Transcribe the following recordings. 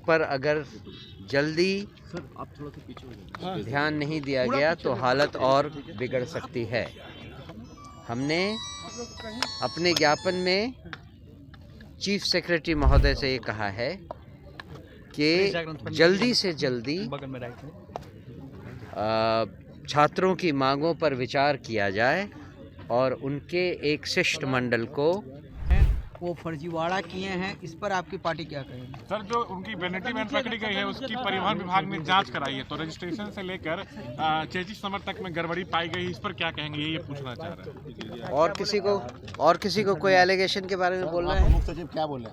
पर अगर जल्दी ध्यान नहीं दिया गया तो हालत और बिगड़ सकती है। हमने अपने ज्ञापन में चीफ सेक्रेटरी महोदय से ये कहा है कि जल्दी से जल्दी छात्रों की मांगों पर विचार किया जाए और उनके एक शिष्टमंडल को वो फर्जीवाड़ा किए हैं, इस पर आपकी पार्टी क्या कहेगी? सर, जो उनकी वैनिटी वैन पकड़ी गई है उसकी परिवहन विभाग ने जांच कराई है, तो रजिस्ट्रेशन से लेकर चेजिस नंबर तक में गड़बड़ी पाई गई, इस पर क्या कहेंगे, ये पूछना चाह रहे हैं। और किसी को कोई एलिगेशन के बारे में बोलना है? मुख्य सचिव क्या बोले?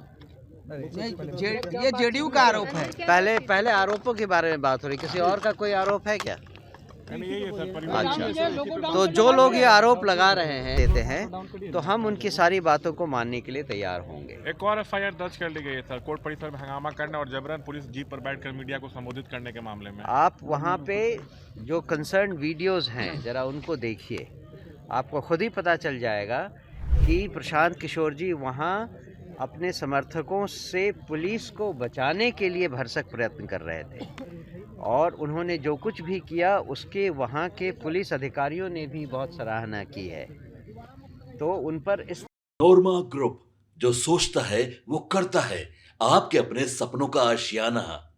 ये जेडीयू का आरोप है। पहले आरोपों के बारे में बात हो रही, किसी और का कोई आरोप है क्या? यही है सर, परिवहन। अच्छा, तो जो लोग ये आरोप लगा रहे हैं देते हैं तो हम उनकी सारी बातों को मानने के लिए तैयार होंगे। एक और एफआईआर दर्ज कर ली गई है सर, कोर्ट परिसर में हंगामा करने और जबरन पुलिस जीप पर बैठकर मीडिया को संबोधित करने के मामले में। आप वहाँ पे जो कंसर्न वीडियोस हैं जरा उनको देखिए, आपको खुद ही पता चल जाएगा कि प्रशांत किशोर जी वहाँ अपने समर्थकों से पुलिस को बचाने के लिए भरसक प्रयत्न कर रहे थे और उन्होंने जो कुछ भी किया उसके वहाँ के पुलिस अधिकारियों ने भी बहुत सराहना की है। तो उन पर इस नोरमा ग्रुप, जो सोचता है वो करता है, आपके अपने सपनों का आशियाना।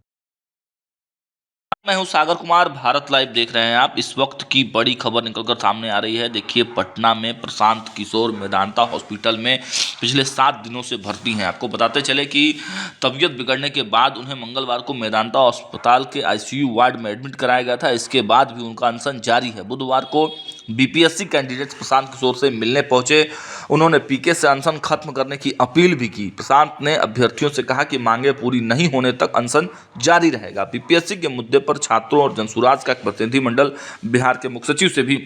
मैं हूं सागर कुमार, भारत लाइव देख रहे हैं आप। इस वक्त की बड़ी खबर निकलकर सामने आ रही है। देखिए, पटना में प्रशांत किशोर मेदांता हॉस्पिटल में पिछले 7 दिनों से भर्ती हैं। आपको बताते चले कि तबीयत बिगड़ने के बाद उन्हें मंगलवार को मेदांता अस्पताल के आईसीयू वार्ड में एडमिट कराया गया था। इसके बाद भी उनका अनशन जारी है। बुधवार को बीपीएससी कैंडिडेट्स प्रशांत किशोर से मिलने पहुंचे। उन्होंने पीके से अनशन खत्म करने की अपील भी की। प्रशांत ने अभ्यर्थियों से कहा कि मांगे पूरी नहीं होने तक अनशन जारी रहेगा। बीपीएससी के मुद्दे पर छात्रों और जनसुराज का एक प्रतिनिधिमंडल बिहार के मुख्य सचिव से भी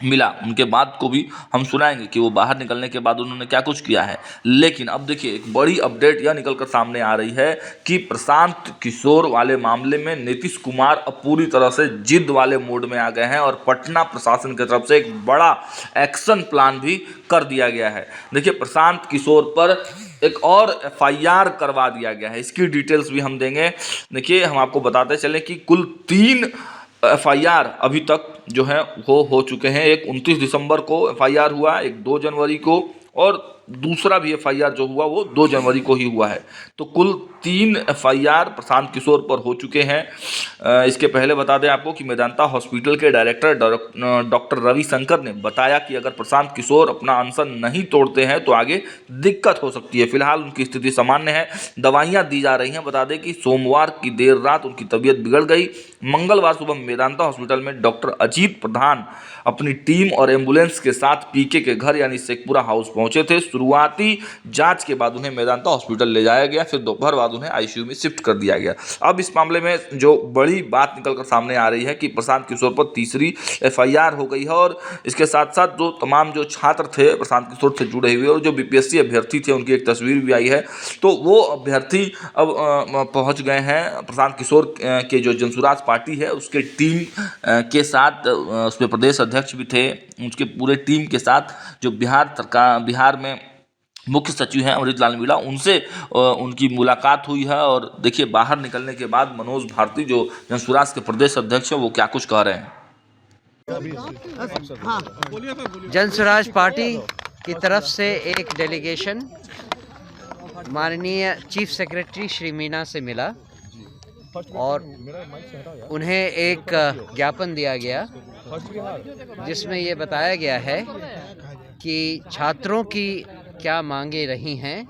मिला। उनके बाद को भी हम सुनाएंगे कि वो बाहर निकलने के बाद उन्होंने क्या कुछ किया है। लेकिन अब देखिए, एक बड़ी अपडेट यह निकलकर सामने आ रही है कि प्रशांत किशोर वाले मामले में नीतीश कुमार अब पूरी तरह से जिद वाले मूड में आ गए हैं और पटना प्रशासन की तरफ से एक बड़ा एक्शन प्लान भी कर दिया गया है। देखिए, प्रशांत किशोर पर एक और एफआईआर करवा दिया गया है। इसकी डिटेल्स भी हम देंगे। देखिए, हम आपको बताते चले कि कुल 3 एफआईआर अभी तक जो है वो हो चुके हैं। एक 29 दिसंबर को एफआईआर हुआ, एक 2 जनवरी को और दूसरा भी एफआईआर जो हुआ वो 2 जनवरी को ही हुआ है। तो कुल 3 एफआईआर प्रशांत किशोर पर हो चुके हैं। इसके पहले बता दें आपको कि मेदांता हॉस्पिटल के डायरेक्टर डॉक्टर रविशंकर ने बताया कि अगर प्रशांत किशोर अपना अनशन नहीं तोड़ते हैं तो आगे दिक्कत हो सकती है। फिलहाल उनकी स्थिति सामान्य है, दवाइयाँ दी जा रही हैं। बता दें कि सोमवार की देर रात उनकी तबीयत बिगड़ गई। मंगलवार सुबह मेदांता हॉस्पिटल में डॉक्टर अजीत प्रधान अपनी टीम और एम्बुलेंस के साथ पीके के घर यानी शेखपुरा हाउस पहुंचे थे। शुरुआती जांच के बाद उन्हें मेदांता हॉस्पिटल ले जाया गया, फिर दोपहर बाद उन्हें आईसीयू में शिफ्ट कर दिया गया। अब इस मामले में जो बड़ी बात निकलकर सामने आ रही है कि प्रशांत किशोर पर तीसरी एफआईआर हो गई है और इसके साथ साथ जो तमाम जो छात्र थे प्रशांत किशोर से जुड़े हुए और जो बीपीएससी अभ्यर्थी थे उनकी एक तस्वीर भी आई है। तो वो अभ्यर्थी अब पहुँच गए हैं प्रशांत किशोर के जो जनसुराज पार्टी है उसके टीम के साथ। उसमें प्रदेश अध्यक्ष भी थे, उसके पूरे टीम के साथ जो बिहार में मुख्य सचिव हैं अमृत लाल मीणा, उनसे उनकी मुलाकात हुई है। और देखिए, बाहर निकलने के बाद मनोज भारती जो जनसुराज के प्रदेश अध्यक्ष हैं वो क्या कुछ कह रहे हैं। जनसुराज पार्टी की तरफ से एक डेलीगेशन माननीय चीफ सेक्रेटरी श्री मीणा से मिला और उन्हें एक ज्ञापन दिया गया जिसमें ये बताया गया है कि छात्रों की क्या मांगे रही हैं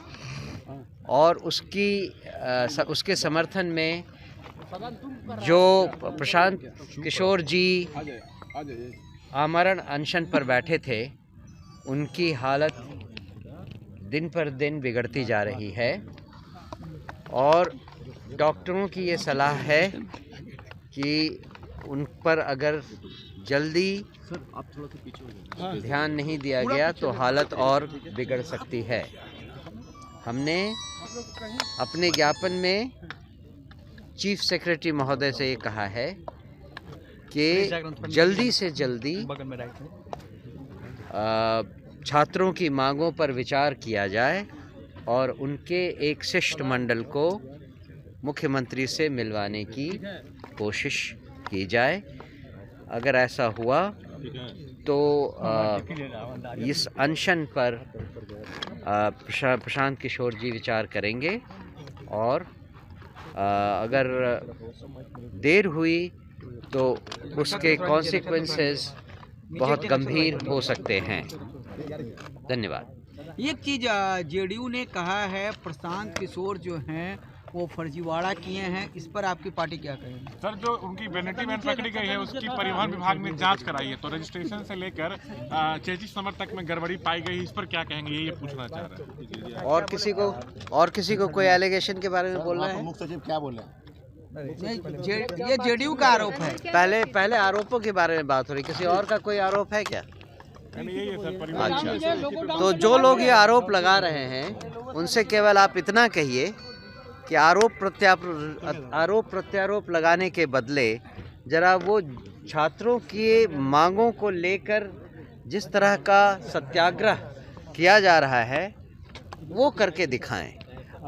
और उसके समर्थन में जो प्रशांत किशोर जी आमरण अनशन पर बैठे थे उनकी हालत दिन पर दिन बिगड़ती जा रही है और डॉक्टरों की ये सलाह है कि उन पर अगर जल्दी ध्यान नहीं दिया गया तो हालत और बिगड़ सकती है। हमने अपने ज्ञापन में चीफ सेक्रेटरी महोदय से ये कहा है कि जल्दी से जल्दी छात्रों की मांगों पर विचार किया जाए और उनके एक शिष्टमंडल को मुख्यमंत्री से मिलवाने की कोशिश की जाए। अगर ऐसा हुआ तो इस अनशन पर प्रशांत किशोर जी विचार करेंगे और अगर देर हुई तो उसके कॉन्सिक्वेंसेस बहुत गंभीर हो सकते हैं। धन्यवाद। एक चीज जेडीयू ने कहा है प्रशांत किशोर जो हैं वो फर्जीवाड़ा किए हैं, इस पर आपकी पार्टी क्या कहेगी? सर, जो उनकी वैनिटी वैन पकड़ी गई है उसकी परिवहन विभाग ने जांच कराई है, तो रजिस्ट्रेशन से लेकर चेचिस नंबर तक में गड़बड़ी पाई गई, इस पर क्या कहेंगे, ये पूछना चाह रहे हैं। और किसी को कोई एलिगेशन के बारे में बोलना है? मुख्य सचिव क्या बोले? ये जेडीयू का आरोप है। पहले आरोपों के बारे में बात हो रही, किसी और का कोई आरोप है क्या? यही है सर, परिवहन। अच्छा, तो जो लोग ये आरोप लगा रहे हैं उनसे केवल आप इतना कहिए कि आरोप प्रत्यारोप लगाने के बदले जरा वो छात्रों की मांगों को लेकर जिस तरह का सत्याग्रह किया जा रहा है वो करके दिखाएं।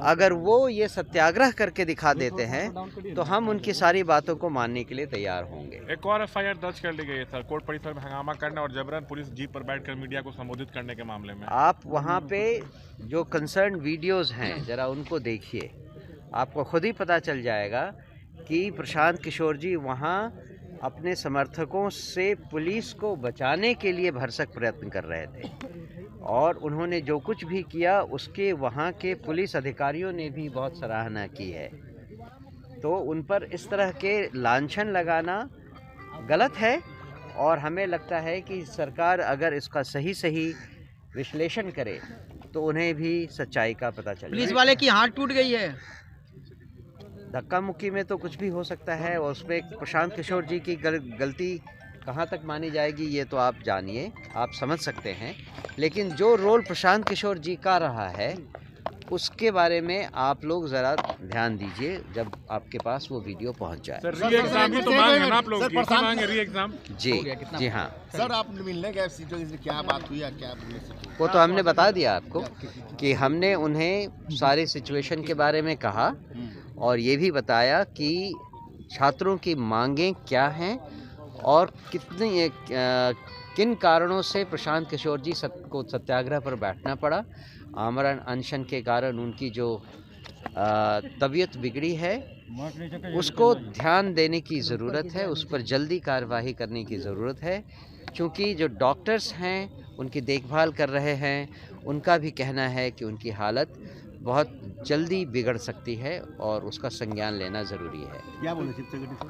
अगर वो ये सत्याग्रह करके दिखा देते हैं तो हम उनकी सारी बातों को मानने के लिए तैयार होंगे। एक और एफआईआर दर्ज कर ली गई है सर, कोर्ट परिसर में हंगामा करने और जबरन पुलिस जीप पर बैठकर मीडिया को संबोधित करने के मामले में। आप वहाँ पे जो कंसर्न वीडियोस हैं जरा उनको देखिए, आपको खुद ही पता चल जाएगा कि प्रशांत किशोर जी वहाँ अपने समर्थकों से पुलिस को बचाने के लिए भरसक प्रयत्न कर रहे थे और उन्होंने जो कुछ भी किया उसके वहाँ के पुलिस अधिकारियों ने भी बहुत सराहना की है। तो उन पर इस तरह के लांछन लगाना गलत है और हमें लगता है कि सरकार अगर इसका सही विश्लेषण करे तो उन्हें भी सच्चाई का पता चले। पुलिस वाले की हाथ टूट गई है। धक्का मुक्की में तो कुछ भी हो सकता है और उसमें प्रशांत किशोर जी की गलती कहाँ तक मानी जाएगी ये तो आप जानिए, आप समझ सकते हैं। लेकिन जो रोल प्रशांत किशोर जी का रहा है उसके बारे में आप लोग ज़रा ध्यान दीजिए जब आपके पास वो वीडियो पहुंच जाए। सर, री एग्जाम भी तो मांग है ना आप लोग की, मांग है री एग्जाम। जी हाँ सर, आप मिलने गए क्या बात हुई या क्या? वो तो हमने बता दिया आपको कि हमने उन्हें सारी सिचुएशन के बारे में कहा और ये भी बताया कि छात्रों की मांगें क्या हैं और किन कारणों से प्रशांत किशोर जी को सत्याग्रह पर बैठना पड़ा। आमरण अनशन के कारण उनकी जो तबीयत बिगड़ी है उसको ध्यान देने की ज़रूरत है, उस पर जल्दी कार्रवाई करने की ज़रूरत है क्योंकि जो डॉक्टर्स हैं उनकी देखभाल कर रहे हैं उनका भी कहना है कि उनकी हालत बहुत जल्दी बिगड़ सकती है और उसका संज्ञान लेना ज़रूरी है। क्या बोले चीफ सेक्रेटरी?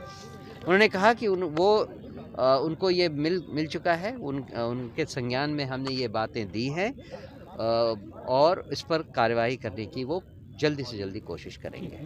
उन्होंने कहा कि उनको ये मिल चुका है, उनके संज्ञान में हमने ये बातें दी हैं और इस पर कार्रवाई करने की वो जल्दी से जल्दी कोशिश करेंगे।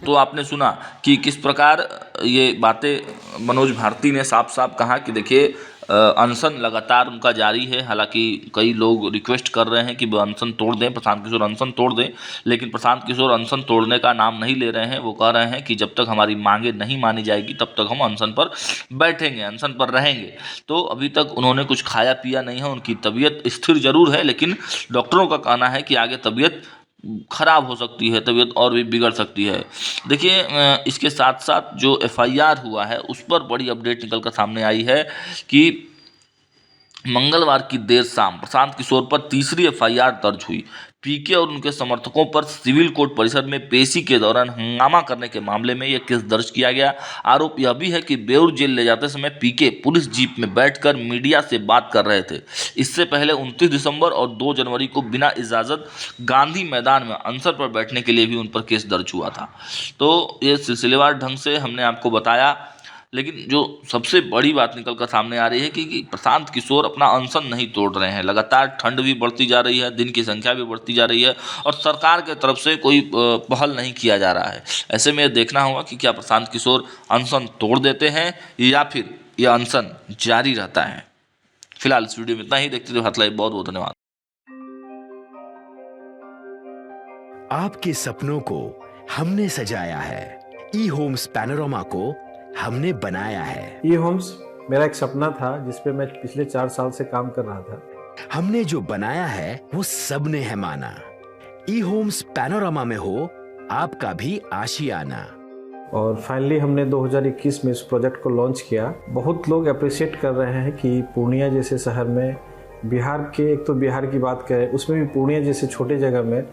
तो आपने सुना कि किस प्रकार ये बातें मनोज भारती ने साफ साफ कहा कि देखिए अनशन लगातार उनका जारी है। हालांकि कई लोग रिक्वेस्ट कर रहे हैं कि वो अनशन तोड़ दें, प्रशांत किशोर अनशन तोड़ दें, लेकिन प्रशांत किशोर अनशन तोड़ने का नाम नहीं ले रहे हैं। वो कह रहे हैं कि जब तक हमारी मांगे नहीं मानी जाएगी तब तक हम अनशन पर बैठेंगे, अनशन पर रहेंगे। तो अभी तक उन्होंने कुछ खाया पिया नहीं है, उनकी तबीयत स्थिर जरूर है, लेकिन डॉक्टरों का कहना है कि आगे तबीयत खराब हो सकती है, तबीयत और भी बिगड़ सकती है। देखिए इसके साथ साथ जो एफआईआर हुआ है उस पर बड़ी अपडेट निकल कर सामने आई है कि मंगलवार की देर शाम प्रशांत किशोर पर तीसरी एफआईआर दर्ज हुई। पीके और उनके समर्थकों पर सिविल कोर्ट परिसर में पेशी के दौरान हंगामा करने के मामले में यह केस दर्ज किया गया। आरोप यह भी है कि बेउर जेल ले जाते समय पीके पुलिस जीप में बैठकर मीडिया से बात कर रहे थे। इससे पहले 29 दिसंबर और 2 जनवरी को बिना इजाज़त गांधी मैदान में अनशन पर बैठने के लिए भी उन पर केस दर्ज हुआ था। तो ये सिलसिलेवार ढंग से हमने आपको बताया, लेकिन जो सबसे बड़ी बात निकल कर सामने आ रही है कि प्रशांत किशोर अपना अनशन नहीं तोड़ रहे हैं। लगातार ठंड भी बढ़ती जा रही है, दिन की संख्या भी बढ़ती जा रही है और सरकार के तरफ से कोई पहल नहीं किया जा रहा है। ऐसे में देखना होगा कि क्या प्रशांत किशोर अनशन तोड़ देते हैं या फिर यह अनशन जारी रहता है। फिलहाल इस वीडियो में इतना ही। देखते रहिए भारत लाइव। बहुत बहुत धन्यवाद। आपके सपनों को हमने सजाया है, ई होम्स पैनोरमा को हमने बनाया है। ई होम्स मेरा एक सपना था जिस पे मैं पिछले 4 साल से काम कर रहा था। हमने जो बनाया है वो सबने है माना। ई होम्स पैनोरमा में हो आपका भी आशियाना। और फाइनली हमने 2021 में इस प्रोजेक्ट को लॉन्च किया। बहुत लोग अप्रिशिएट कर रहे हैं कि पूर्णिया जैसे शहर में, बिहार के, एक तो बिहार की बात करें उसमें भी पूर्णिया जैसे छोटे जगह में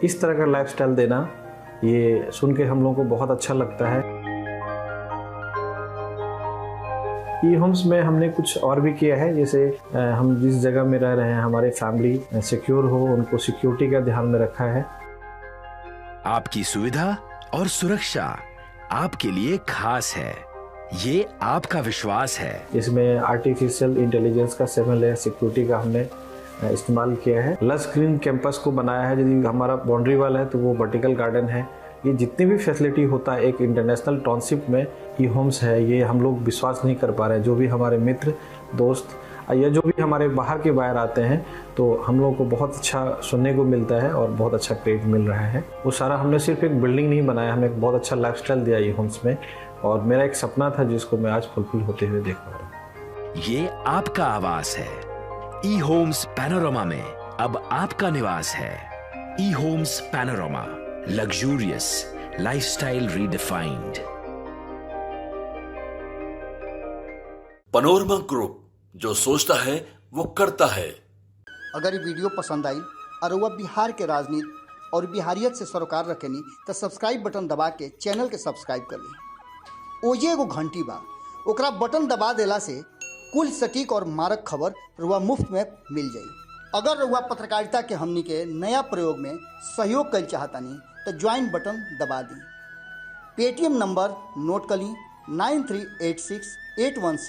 इस तरह का लाइफस्टाइल देना, ये सुन के हम लोगों को बहुत अच्छा लगता है। ई होम्स में हमने कुछ और भी किया है, जैसे हम जिस जगह में रह रहे हैं हमारे फैमिली सिक्योर हो, उनको सिक्योरिटी का ध्यान में रखा है। आपकी सुविधा और सुरक्षा आपके लिए खास है, ये आपका विश्वास है। इसमें आर्टिफिशियल इंटेलिजेंस का 7 लेयर सिक्योरिटी का हमने इस्तेमाल किया है। लस ग्रीन कैंपस को बनाया है। यदि हमारा बाउंड्री वाल है तो वो वर्टिकल गार्डन है। ये जितनी भी फैसिलिटी होता है एक इंटरनेशनल टाउनशिप में ई होम्स है, ये हम लोग विश्वास नहीं कर पा रहे हैं। जो भी हमारे मित्र दोस्त या जो भी हमारे बाहर के बाहर आते हैं तो हम लोगों को बहुत अच्छा सुनने को मिलता है और बहुत अच्छा क्रेडिट मिल रहा है। वो सारा हमने सिर्फ एक बिल्डिंग नहीं बनाया, हमें एक बहुत अच्छा लाइफस्टाइल दिया ई होम्स में, और मेरा एक सपना था जिसको मैं आज फुलफिल होते हुए देख पा रहा हूँ। ये आपका आवास है। ई होम्स पैनोरामा में अब आपका निवास है। E Homes Panorama, luxurious lifestyle redefined. Panorama group, जो सोचता है वो करता है। अगर ये वीडियो पसंद आई और वह बिहार के राजनीति और बिहारियत से सरोकार रखेनी तो सब्सक्राइब बटन दबा के चैनल के सब्सक्राइब कर ली। ओजे एगो घंटी बा, ओकरा बटन दबा देला से कुल सटीक और मारक खबर रुआ मुफ्त में मिल जाई। अगर रुआ पत्रकारिता के हमनी के नया प्रयोग में सहयोग कर चाहतानी तो ज्वाइन बटन दबा दी। पेटीएम नंबर नोट कर ली 938681